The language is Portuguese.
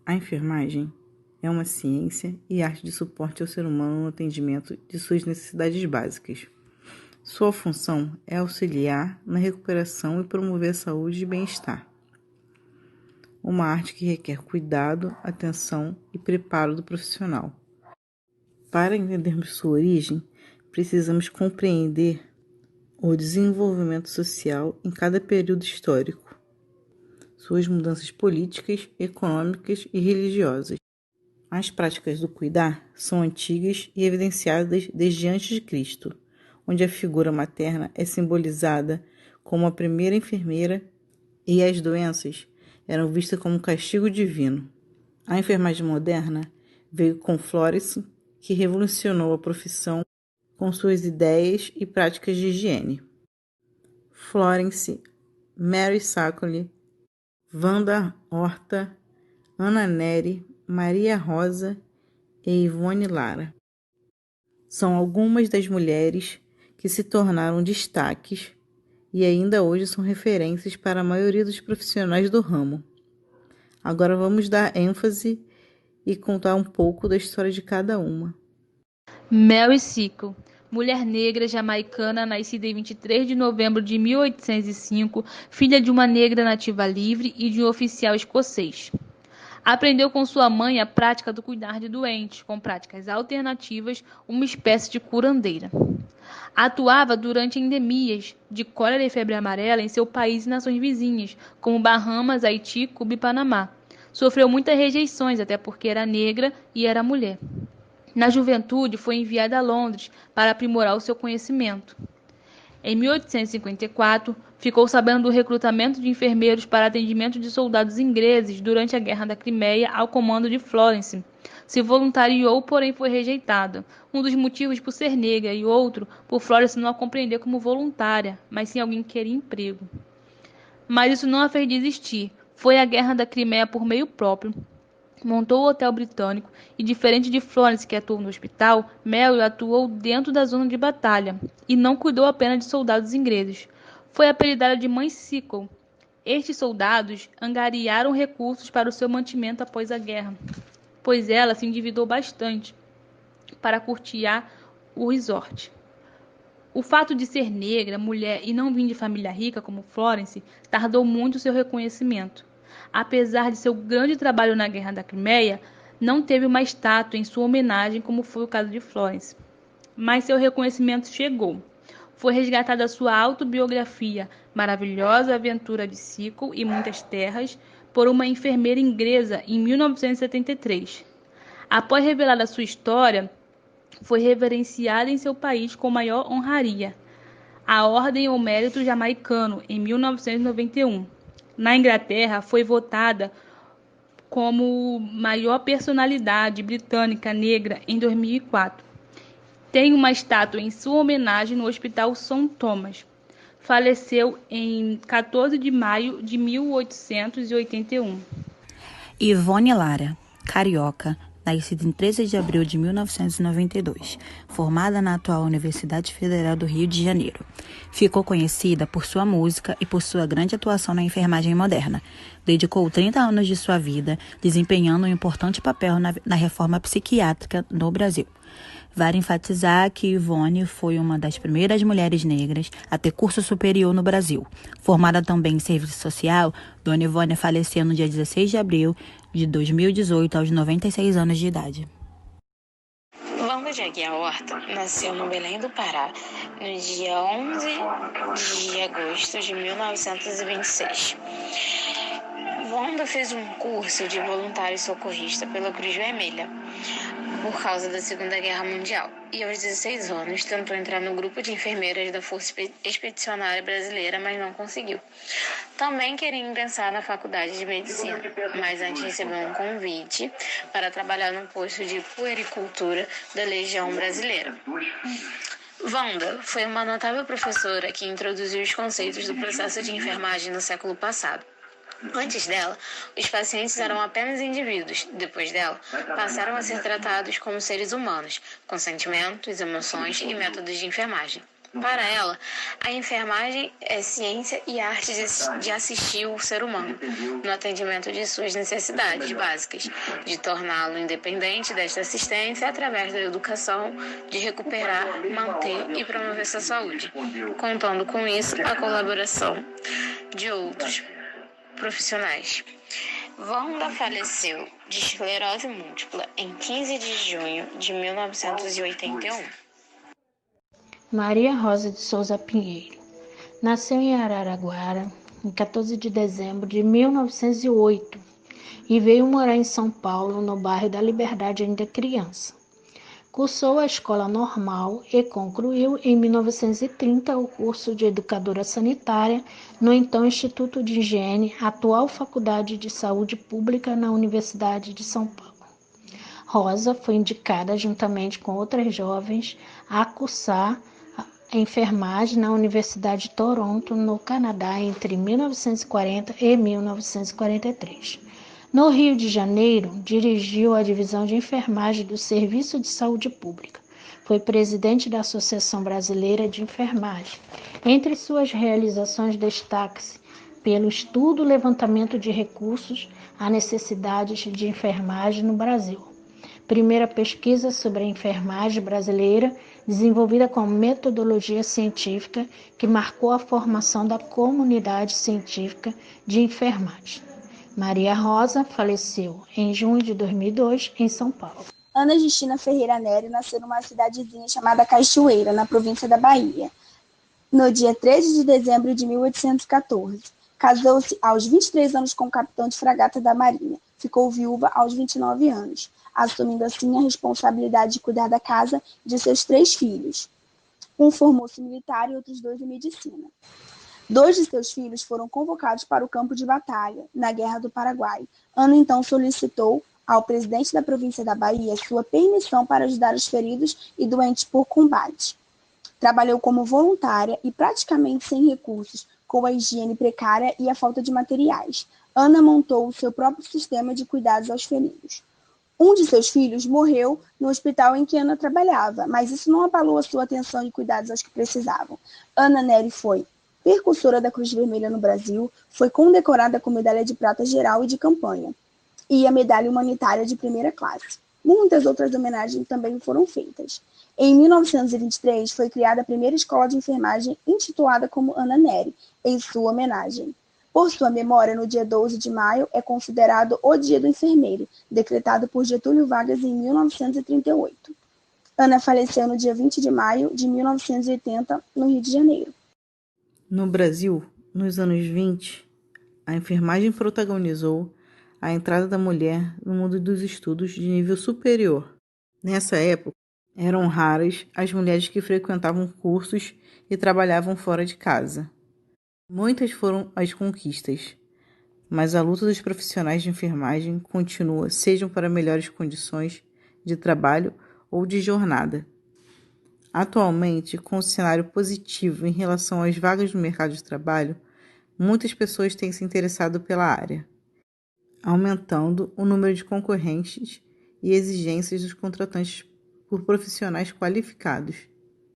A enfermagem é uma ciência e arte de suporte ao ser humano no atendimento de suas necessidades básicas. Sua função é auxiliar na recuperação e promover a saúde e bem-estar. Uma arte que requer cuidado, atenção e preparo do profissional. Para entendermos sua origem, precisamos compreender o desenvolvimento social em cada período histórico, suas mudanças políticas, econômicas e religiosas. As práticas do cuidar são antigas e evidenciadas desde antes de Cristo, onde a figura materna é simbolizada como a primeira enfermeira e as doenças eram vistas como um castigo divino. A enfermagem moderna veio com Florence, que revolucionou a profissão com suas ideias e práticas de higiene. Florence, Mary Shackley, Wanda Horta, Ana Nery, Maria Rosa e Ivone Lara são algumas das mulheres que se tornaram destaques e ainda hoje são referências para a maioria dos profissionais do ramo. Agora vamos dar ênfase e contar um pouco da história de cada uma. Mary Shackley, mulher negra jamaicana, nascida em 23 de novembro de 1805, filha de uma negra nativa livre e de um oficial escocês. Aprendeu com sua mãe a prática do cuidar de doentes, com práticas alternativas, uma espécie de curandeira. Atuava durante endemias de cólera e febre amarela em seu país e nações vizinhas, como Bahamas, Haiti, Cuba e Panamá. Sofreu muitas rejeições, até porque era negra e era mulher. Na juventude, foi enviada a Londres para aprimorar o seu conhecimento. Em 1854, ficou sabendo do recrutamento de enfermeiros para atendimento de soldados ingleses durante a Guerra da Crimeia ao comando de Florence. Se voluntariou, porém foi rejeitado. Um dos motivos por ser negra e outro por Florence não a compreender como voluntária, mas sim alguém que queria emprego. Mas isso não a fez desistir. Foi à Guerra da Crimeia por meio próprio. Montou o Hotel Britânico e, diferente de Florence, que atuou no hospital, Mary atuou dentro da zona de batalha e não cuidou apenas de soldados ingleses. Foi apelidada de Mãe Shackley. Estes soldados angariaram recursos para o seu mantimento após a guerra, pois ela se endividou bastante para custear o resort. O fato de ser negra, mulher e não vir de família rica como Florence tardou muito seu reconhecimento. Apesar de seu grande trabalho na Guerra da Crimeia, não teve uma estátua em sua homenagem como foi o caso de Florence. Mas seu reconhecimento chegou. Foi resgatada sua autobiografia Maravilhosa Aventura de Shackley e Muitas Terras por uma enfermeira inglesa em 1973. Após revelada sua história, foi reverenciada em seu país com maior honraria, a Ordem ao Mérito Jamaicano, em 1991. Na Inglaterra, foi votada como maior personalidade britânica negra em 2004. Tem uma estátua em sua homenagem no Hospital St. Thomas. Faleceu em 14 de maio de 1881. Ivone Lara, carioca, nascida em 13 de abril de 1992, formada na atual Universidade Federal do Rio de Janeiro. Ficou conhecida por sua música e por sua grande atuação na enfermagem moderna. Dedicou 30 anos de sua vida desempenhando um importante papel na reforma psiquiátrica no Brasil. Vale enfatizar que Ivone foi uma das primeiras mulheres negras a ter curso superior no Brasil. Formada também em serviço social, Dona Ivone faleceu no dia 16 de abril de 2018, aos 96 anos de idade. Wanda de Aguiar Horta nasceu no Belém do Pará no dia 11 de agosto de 1926. Wanda fez um curso de voluntário socorrista pela Cruz Vermelha por causa da Segunda Guerra Mundial e aos 16 anos tentou entrar no grupo de enfermeiras da Força Expedicionária Brasileira, mas não conseguiu. Também queria ingressar na Faculdade de Medicina, mas antes recebeu um convite para trabalhar no posto de puericultura da Legião Brasileira. Wanda foi uma notável professora que introduziu os conceitos do processo de enfermagem no século passado. Antes dela, os pacientes eram apenas indivíduos. Depois dela, passaram a ser tratados como seres humanos, com sentimentos, emoções e métodos de enfermagem. Para ela, a enfermagem é ciência e arte de assistir o ser humano no atendimento de suas necessidades básicas, de torná-lo independente desta assistência através da educação, de recuperar, manter e promover sua saúde, contando com isso a colaboração de outros profissionais. Wanda faleceu de esclerose múltipla em 15 de junho de 1981. Maria Rosa de Souza Pinheiro nasceu em Araraquara em 14 de dezembro de 1908 e veio morar em São Paulo, no bairro da Liberdade, ainda criança. Cursou a escola normal e concluiu em 1930 o curso de educadora sanitária no então Instituto de Higiene, atual Faculdade de Saúde Pública na Universidade de São Paulo. Rosa foi indicada, juntamente com outras jovens, a cursar a enfermagem na Universidade de Toronto, no Canadá, entre 1940 e 1943. No Rio de Janeiro, dirigiu a divisão de enfermagem do Serviço de Saúde Pública. Foi presidente da Associação Brasileira de Enfermagem. Entre suas realizações, destaca-se pelo estudo e levantamento de recursos a necessidades de enfermagem no Brasil. Primeira pesquisa sobre a enfermagem brasileira, desenvolvida com metodologia científica que marcou a formação da comunidade científica de enfermagem. Maria Rosa faleceu em junho de 2002 em São Paulo. Ana Justina Ferreira Nery nasceu numa cidadezinha chamada Cachoeira, na província da Bahia, no dia 13 de dezembro de 1814. Casou-se aos 23 anos com o capitão de fragata da Marinha. Ficou viúva aos 29 anos, assumindo assim a responsabilidade de cuidar da casa de seus 3 filhos. Um formou-se militar e outros 2 em medicina. 2 de seus filhos foram convocados para o campo de batalha, na Guerra do Paraguai. Ana então solicitou ao presidente da província da Bahia sua permissão para ajudar os feridos e doentes por combate. Trabalhou como voluntária e praticamente sem recursos, com a higiene precária e a falta de materiais. Ana montou o seu próprio sistema de cuidados aos feridos. Um de seus filhos morreu no hospital em que Ana trabalhava, mas isso não abalou a sua atenção e cuidados aos que precisavam. Ana Nery foi percussora da Cruz Vermelha no Brasil, foi condecorada com medalha de prata geral e de campanha, e a medalha humanitária de primeira classe. Muitas outras homenagens também foram feitas. Em 1923, foi criada a primeira escola de enfermagem intitulada como Ana Nery, em sua homenagem. Por sua memória, no dia 12 de maio, é considerado o Dia do Enfermeiro, decretado por Getúlio Vargas em 1938. Ana faleceu no dia 20 de maio de 1980, no Rio de Janeiro. No Brasil, nos anos 20, a enfermagem protagonizou a entrada da mulher no mundo dos estudos de nível superior. Nessa época, eram raras as mulheres que frequentavam cursos e trabalhavam fora de casa. Muitas foram as conquistas, mas a luta dos profissionais de enfermagem continua, sejam para melhores condições de trabalho ou de jornada. Atualmente, com o cenário positivo em relação às vagas no mercado de trabalho, muitas pessoas têm se interessado pela área, aumentando o número de concorrentes e exigências dos contratantes por profissionais qualificados.